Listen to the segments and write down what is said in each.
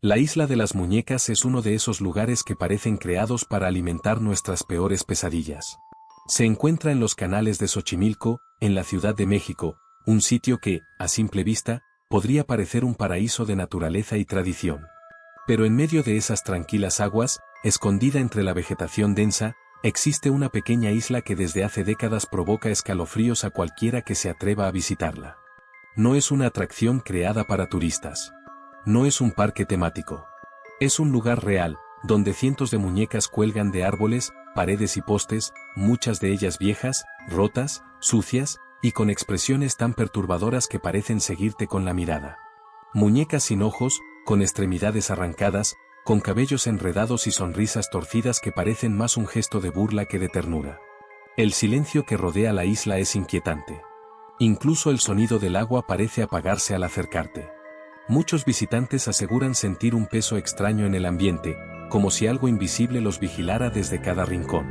La isla de las muñecas es uno de esos lugares que parecen creados para alimentar nuestras peores pesadillas. Se encuentra en los canales de Xochimilco, en la Ciudad de México, un sitio que, a simple vista, podría parecer un paraíso de naturaleza y tradición. Pero en medio de esas tranquilas aguas, escondida entre la vegetación densa, existe una pequeña isla que desde hace décadas provoca escalofríos a cualquiera que se atreva a visitarla. No es una atracción creada para turistas. No es un parque temático. Es un lugar real, donde cientos de muñecas cuelgan de árboles, paredes y postes, muchas de ellas viejas, rotas, sucias, y con expresiones tan perturbadoras que parecen seguirte con la mirada. Muñecas sin ojos, con extremidades arrancadas, con cabellos enredados y sonrisas torcidas que parecen más un gesto de burla que de ternura. El silencio que rodea la isla es inquietante. Incluso el sonido del agua parece apagarse al acercarte. Muchos visitantes aseguran sentir un peso extraño en el ambiente, como si algo invisible los vigilara desde cada rincón.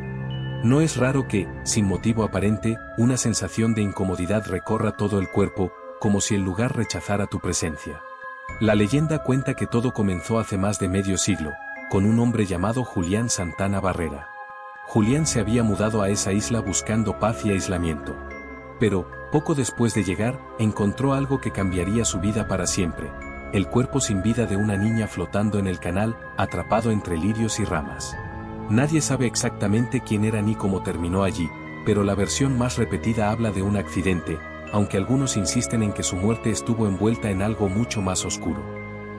No es raro que, sin motivo aparente, una sensación de incomodidad recorra todo el cuerpo, como si el lugar rechazara tu presencia. La leyenda cuenta que todo comenzó hace más de medio siglo, con un hombre llamado Julián Santana Barrera. Julián se había mudado a esa isla buscando paz y aislamiento. Pero, poco después de llegar, encontró algo que cambiaría su vida para siempre: el cuerpo sin vida de una niña flotando en el canal, atrapado entre lirios y ramas. Nadie sabe exactamente quién era ni cómo terminó allí, pero la versión más repetida habla de un accidente, aunque algunos insisten en que su muerte estuvo envuelta en algo mucho más oscuro.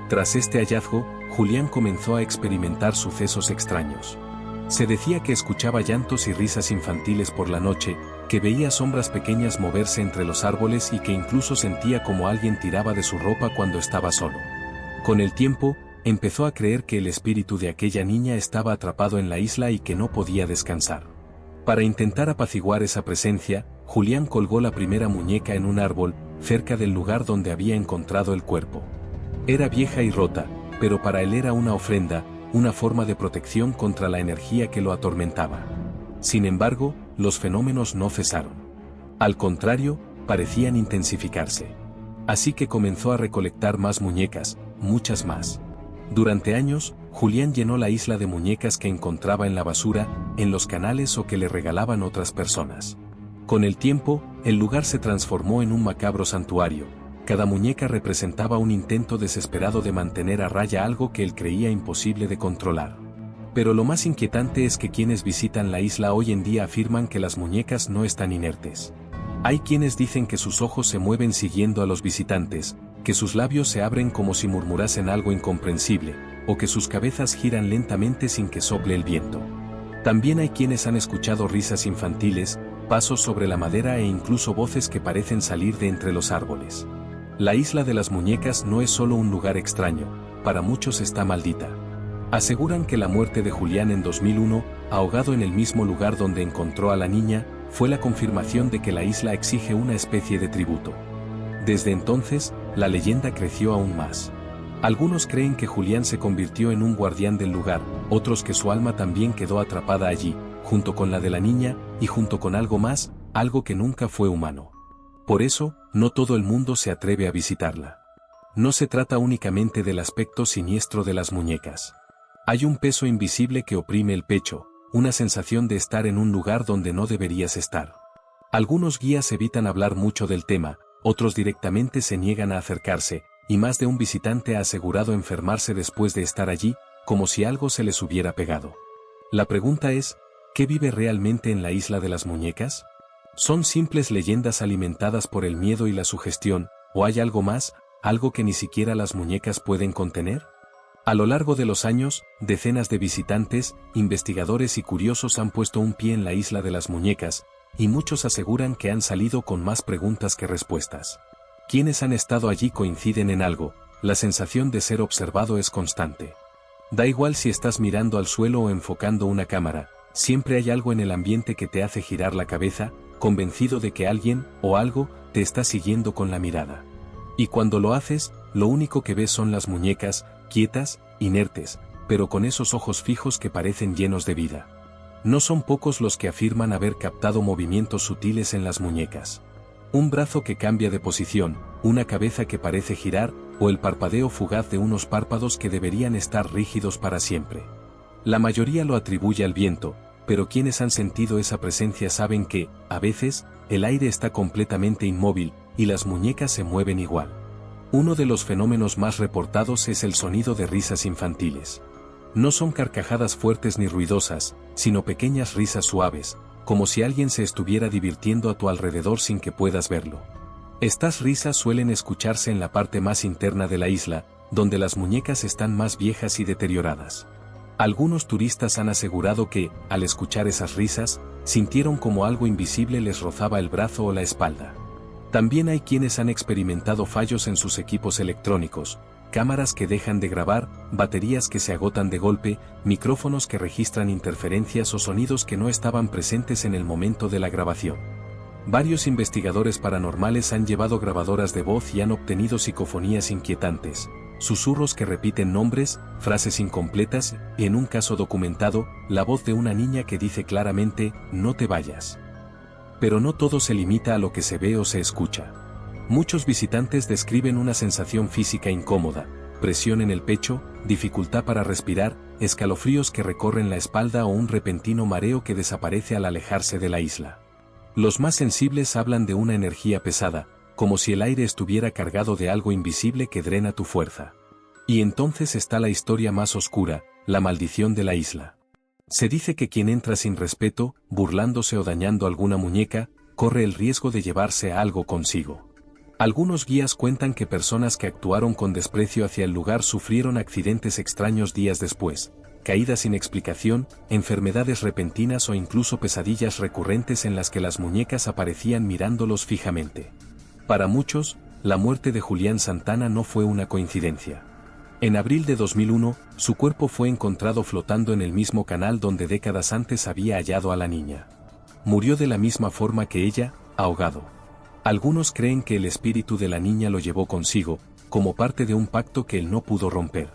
Tras este hallazgo, Julián comenzó a experimentar sucesos extraños. Se decía que escuchaba llantos y risas infantiles por la noche, que veía sombras pequeñas moverse entre los árboles y que incluso sentía como alguien tiraba de su ropa cuando estaba solo. Con el tiempo, empezó a creer que el espíritu de aquella niña estaba atrapado en la isla y que no podía descansar. Para intentar apaciguar esa presencia, Julián colgó la primera muñeca en un árbol, cerca del lugar donde había encontrado el cuerpo. Era vieja y rota, pero para él era una ofrenda, una forma de protección contra la energía que lo atormentaba. Sin embargo, los fenómenos no cesaron. Al contrario, parecían intensificarse. Así que comenzó a recolectar más muñecas, muchas más. Durante años, Julián llenó la isla de muñecas que encontraba en la basura, en los canales o que le regalaban otras personas. Con el tiempo, el lugar se transformó en un macabro santuario. Cada muñeca representaba un intento desesperado de mantener a raya algo que él creía imposible de controlar. Pero lo más inquietante es que quienes visitan la isla hoy en día afirman que las muñecas no están inertes. Hay quienes dicen que sus ojos se mueven siguiendo a los visitantes, que sus labios se abren como si murmurasen algo incomprensible, o que sus cabezas giran lentamente sin que sople el viento. También hay quienes han escuchado risas infantiles, pasos sobre la madera e incluso voces que parecen salir de entre los árboles. La isla de las muñecas no es solo un lugar extraño, para muchos está maldita. Aseguran que la muerte de Julián en 2001, ahogado en el mismo lugar donde encontró a la niña, fue la confirmación de que la isla exige una especie de tributo. Desde entonces, la leyenda creció aún más. Algunos creen que Julián se convirtió en un guardián del lugar, otros que su alma también quedó atrapada allí, junto con la de la niña, y junto con algo más, algo que nunca fue humano. Por eso, no todo el mundo se atreve a visitarla. No se trata únicamente del aspecto siniestro de las muñecas. Hay un peso invisible que oprime el pecho, una sensación de estar en un lugar donde no deberías estar. Algunos guías evitan hablar mucho del tema, otros directamente se niegan a acercarse, y más de un visitante ha asegurado enfermarse después de estar allí, como si algo se les hubiera pegado. La pregunta es, ¿qué vive realmente en la isla de las muñecas? ¿Son simples leyendas alimentadas por el miedo y la sugestión, o hay algo más, algo que ni siquiera las muñecas pueden contener? A lo largo de los años, decenas de visitantes, investigadores y curiosos han puesto un pie en la isla de las muñecas, y muchos aseguran que han salido con más preguntas que respuestas. Quienes han estado allí coinciden en algo: la sensación de ser observado es constante. Da igual si estás mirando al suelo o enfocando una cámara, siempre hay algo en el ambiente que te hace girar la cabeza, convencido de que alguien, o algo, te está siguiendo con la mirada. Y cuando lo haces, lo único que ves son las muñecas, quietas, inertes, pero con esos ojos fijos que parecen llenos de vida. No son pocos los que afirman haber captado movimientos sutiles en las muñecas. Un brazo que cambia de posición, una cabeza que parece girar, o el parpadeo fugaz de unos párpados que deberían estar rígidos para siempre. La mayoría lo atribuye al viento, pero quienes han sentido esa presencia saben que, a veces, el aire está completamente inmóvil, y las muñecas se mueven igual. Uno de los fenómenos más reportados es el sonido de risas infantiles. No son carcajadas fuertes ni ruidosas, sino pequeñas risas suaves, como si alguien se estuviera divirtiendo a tu alrededor sin que puedas verlo. Estas risas suelen escucharse en la parte más interna de la isla, donde las muñecas están más viejas y deterioradas. Algunos turistas han asegurado que, al escuchar esas risas, sintieron como algo invisible les rozaba el brazo o la espalda. También hay quienes han experimentado fallos en sus equipos electrónicos, cámaras que dejan de grabar, baterías que se agotan de golpe, micrófonos que registran interferencias o sonidos que no estaban presentes en el momento de la grabación. Varios investigadores paranormales han llevado grabadoras de voz y han obtenido psicofonías inquietantes, susurros que repiten nombres, frases incompletas, y en un caso documentado, la voz de una niña que dice claramente, "No te vayas". Pero no todo se limita a lo que se ve o se escucha. Muchos visitantes describen una sensación física incómoda, presión en el pecho, dificultad para respirar, escalofríos que recorren la espalda o un repentino mareo que desaparece al alejarse de la isla. Los más sensibles hablan de una energía pesada, como si el aire estuviera cargado de algo invisible que drena tu fuerza. Y entonces está la historia más oscura, la maldición de la isla. Se dice que quien entra sin respeto, burlándose o dañando alguna muñeca, corre el riesgo de llevarse algo consigo. Algunos guías cuentan que personas que actuaron con desprecio hacia el lugar sufrieron accidentes extraños días después, caídas sin explicación, enfermedades repentinas o incluso pesadillas recurrentes en las que las muñecas aparecían mirándolos fijamente. Para muchos, la muerte de Julián Santana no fue una coincidencia. En abril de 2001, su cuerpo fue encontrado flotando en el mismo canal donde décadas antes había hallado a la niña. Murió de la misma forma que ella, ahogado. Algunos creen que el espíritu de la niña lo llevó consigo, como parte de un pacto que él no pudo romper.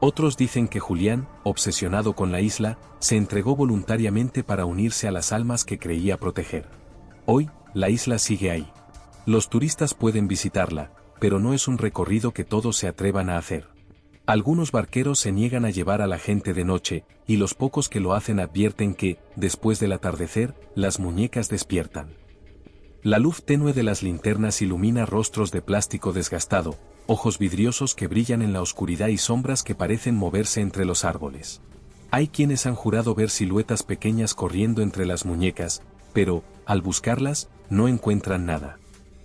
Otros dicen que Julián, obsesionado con la isla, se entregó voluntariamente para unirse a las almas que creía proteger. Hoy, la isla sigue ahí. Los turistas pueden visitarla, pero no es un recorrido que todos se atrevan a hacer. Algunos barqueros se niegan a llevar a la gente de noche, y los pocos que lo hacen advierten que, después del atardecer, las muñecas despiertan. La luz tenue de las linternas ilumina rostros de plástico desgastado, ojos vidriosos que brillan en la oscuridad y sombras que parecen moverse entre los árboles. Hay quienes han jurado ver siluetas pequeñas corriendo entre las muñecas, pero, al buscarlas, no encuentran nada.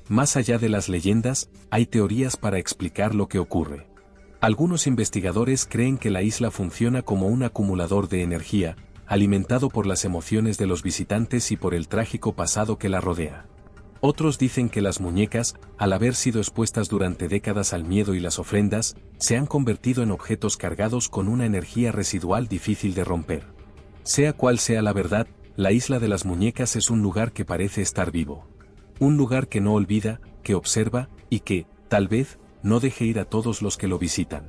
Más allá de las leyendas, hay teorías para explicar lo que ocurre. Algunos investigadores creen que la isla funciona como un acumulador de energía, alimentado por las emociones de los visitantes y por el trágico pasado que la rodea. Otros dicen que las muñecas, al haber sido expuestas durante décadas al miedo y las ofrendas, se han convertido en objetos cargados con una energía residual difícil de romper. Sea cual sea la verdad, la isla de las muñecas es un lugar que parece estar vivo. Un lugar que no olvida, que observa, y que, tal vez, no deje ir a todos los que lo visitan.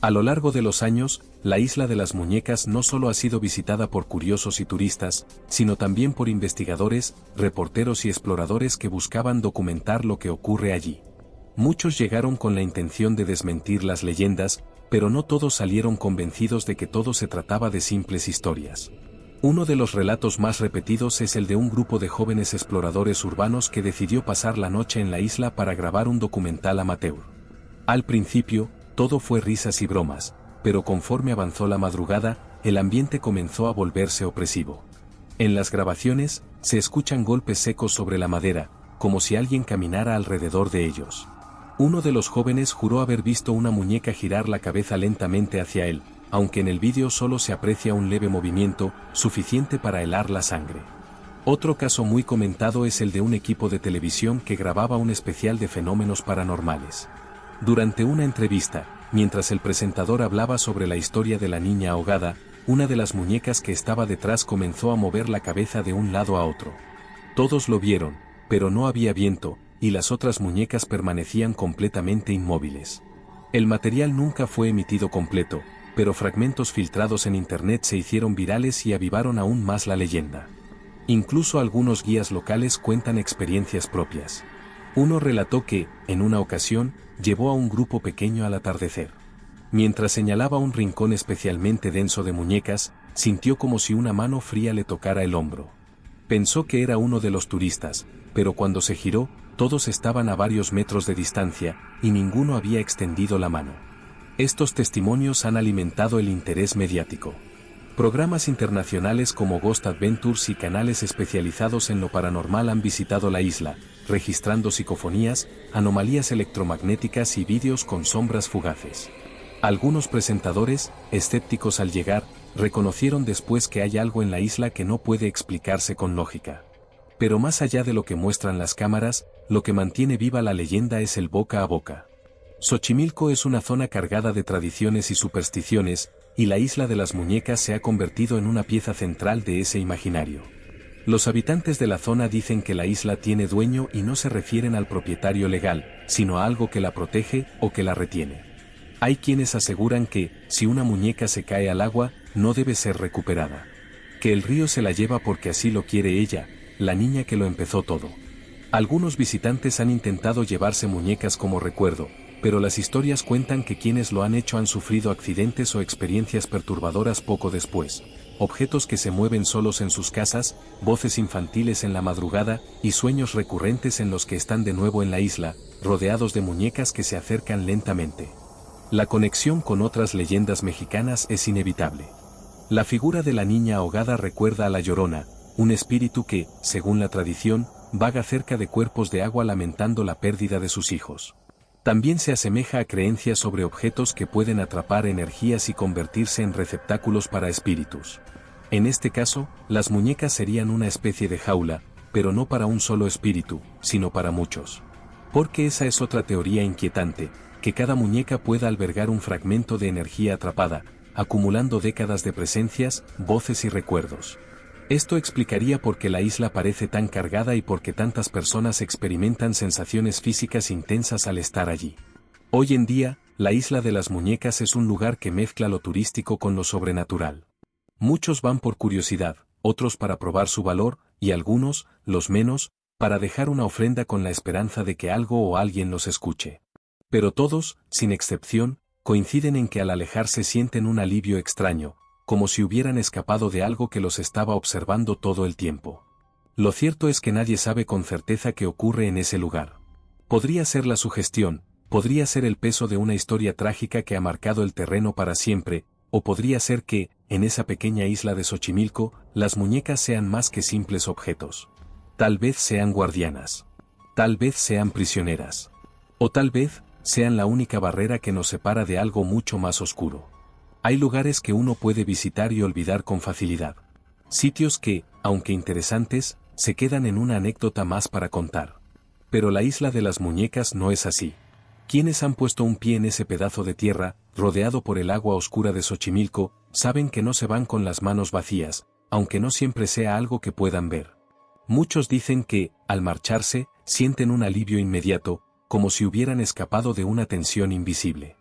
A lo largo de los años, la isla de las muñecas no solo ha sido visitada por curiosos y turistas, sino también por investigadores, reporteros y exploradores que buscaban documentar lo que ocurre allí. Muchos llegaron con la intención de desmentir las leyendas, pero no todos salieron convencidos de que todo se trataba de simples historias. Uno de los relatos más repetidos es el de un grupo de jóvenes exploradores urbanos que decidió pasar la noche en la isla para grabar un documental amateur. Al principio, todo fue risas y bromas, pero conforme avanzó la madrugada, el ambiente comenzó a volverse opresivo. En las grabaciones, se escuchan golpes secos sobre la madera, como si alguien caminara alrededor de ellos. Uno de los jóvenes juró haber visto una muñeca girar la cabeza lentamente hacia él, aunque en el vídeo solo se aprecia un leve movimiento, suficiente para helar la sangre. Otro caso muy comentado es el de un equipo de televisión que grababa un especial de fenómenos paranormales. Durante una entrevista, mientras el presentador hablaba sobre la historia de la niña ahogada, una de las muñecas que estaba detrás comenzó a mover la cabeza de un lado a otro. Todos lo vieron, pero no había viento, y las otras muñecas permanecían completamente inmóviles. El material nunca fue emitido completo, pero fragmentos filtrados en internet se hicieron virales y avivaron aún más la leyenda. Incluso algunos guías locales cuentan experiencias propias. Uno relató que, en una ocasión, llevó a un grupo pequeño al atardecer. Mientras señalaba un rincón especialmente denso de muñecas, sintió como si una mano fría le tocara el hombro. Pensó que era uno de los turistas, pero cuando se giró, todos estaban a varios metros de distancia, y ninguno había extendido la mano. Estos testimonios han alimentado el interés mediático. Programas internacionales como Ghost Adventures y canales especializados en lo paranormal han visitado la isla, registrando psicofonías, anomalías electromagnéticas y vídeos con sombras fugaces. Algunos presentadores, escépticos al llegar, reconocieron después que hay algo en la isla que no puede explicarse con lógica. Pero más allá de lo que muestran las cámaras, lo que mantiene viva la leyenda es el boca a boca. Xochimilco es una zona cargada de tradiciones y supersticiones, y la isla de las muñecas se ha convertido en una pieza central de ese imaginario. Los habitantes de la zona dicen que la isla tiene dueño y no se refieren al propietario legal, sino a algo que la protege o que la retiene. Hay quienes aseguran que, si una muñeca se cae al agua, no debe ser recuperada. Que el río se la lleva porque así lo quiere ella, la niña que lo empezó todo. Algunos visitantes han intentado llevarse muñecas como recuerdo, pero las historias cuentan que quienes lo han hecho han sufrido accidentes o experiencias perturbadoras poco después. Objetos que se mueven solos en sus casas, voces infantiles en la madrugada, y sueños recurrentes en los que están de nuevo en la isla, rodeados de muñecas que se acercan lentamente. La conexión con otras leyendas mexicanas es inevitable. La figura de la niña ahogada recuerda a la Llorona, un espíritu que, según la tradición, vaga cerca de cuerpos de agua lamentando la pérdida de sus hijos. También se asemeja a creencias sobre objetos que pueden atrapar energías y convertirse en receptáculos para espíritus. En este caso, las muñecas serían una especie de jaula, pero no para un solo espíritu, sino para muchos. Porque esa es otra teoría inquietante, que cada muñeca pueda albergar un fragmento de energía atrapada, acumulando décadas de presencias, voces y recuerdos. Esto explicaría por qué la isla parece tan cargada y por qué tantas personas experimentan sensaciones físicas intensas al estar allí. Hoy en día, la isla de las muñecas es un lugar que mezcla lo turístico con lo sobrenatural. Muchos van por curiosidad, otros para probar su valor, y algunos, los menos, para dejar una ofrenda con la esperanza de que algo o alguien los escuche. Pero todos, sin excepción, coinciden en que al alejarse sienten un alivio extraño, como si hubieran escapado de algo que los estaba observando todo el tiempo. Lo cierto es que nadie sabe con certeza qué ocurre en ese lugar. Podría ser la sugestión, podría ser el peso de una historia trágica que ha marcado el terreno para siempre, o podría ser que, en esa pequeña isla de Xochimilco, las muñecas sean más que simples objetos. Tal vez sean guardianas. Tal vez sean prisioneras. O tal vez, sean la única barrera que nos separa de algo mucho más oscuro. Hay lugares que uno puede visitar y olvidar con facilidad. Sitios que, aunque interesantes, se quedan en una anécdota más para contar. Pero la isla de las muñecas no es así. Quienes han puesto un pie en ese pedazo de tierra, rodeado por el agua oscura de Xochimilco, saben que no se van con las manos vacías, aunque no siempre sea algo que puedan ver. Muchos dicen que, al marcharse, sienten un alivio inmediato, como si hubieran escapado de una tensión invisible.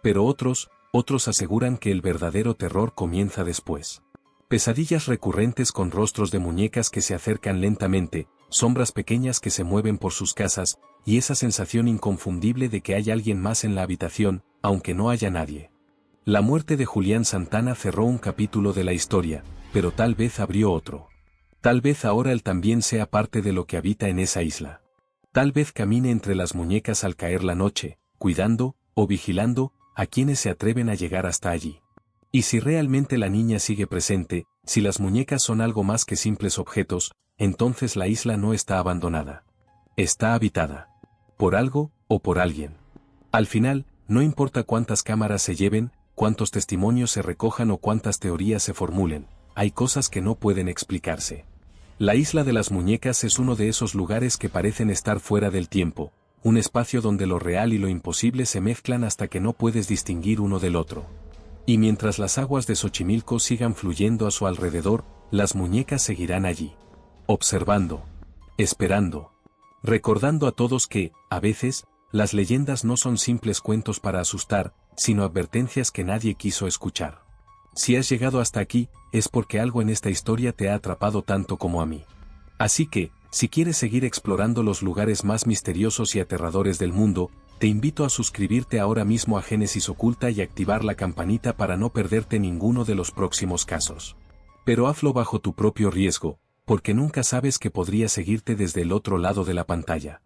Pero otros aseguran que el verdadero terror comienza después. Pesadillas recurrentes con rostros de muñecas que se acercan lentamente, sombras pequeñas que se mueven por sus casas, y esa sensación inconfundible de que hay alguien más en la habitación, aunque no haya nadie. La muerte de Julián Santana cerró un capítulo de la historia, pero tal vez abrió otro. Tal vez ahora él también sea parte de lo que habita en esa isla. Tal vez camine entre las muñecas al caer la noche, cuidando, o vigilando, a quienes se atreven a llegar hasta allí. Y si realmente la niña sigue presente, si las muñecas son algo más que simples objetos, entonces la isla no está abandonada. Está habitada. Por algo, o por alguien. Al final, no importa cuántas cámaras se lleven, cuántos testimonios se recojan o cuántas teorías se formulen, hay cosas que no pueden explicarse. La isla de las muñecas es uno de esos lugares que parecen estar fuera del tiempo, un espacio donde lo real y lo imposible se mezclan hasta que no puedes distinguir uno del otro. Y mientras las aguas de Xochimilco sigan fluyendo a su alrededor, las muñecas seguirán allí. Observando. Esperando. Recordando a todos que, a veces, las leyendas no son simples cuentos para asustar, sino advertencias que nadie quiso escuchar. Si has llegado hasta aquí, es porque algo en esta historia te ha atrapado tanto como a mí. Así que, Si quieres seguir explorando los lugares más misteriosos y aterradores del mundo, te invito a suscribirte ahora mismo a Génesis Oculta y activar la campanita para no perderte ninguno de los próximos casos. Pero hazlo bajo tu propio riesgo, porque nunca sabes que podría seguirte desde el otro lado de la pantalla.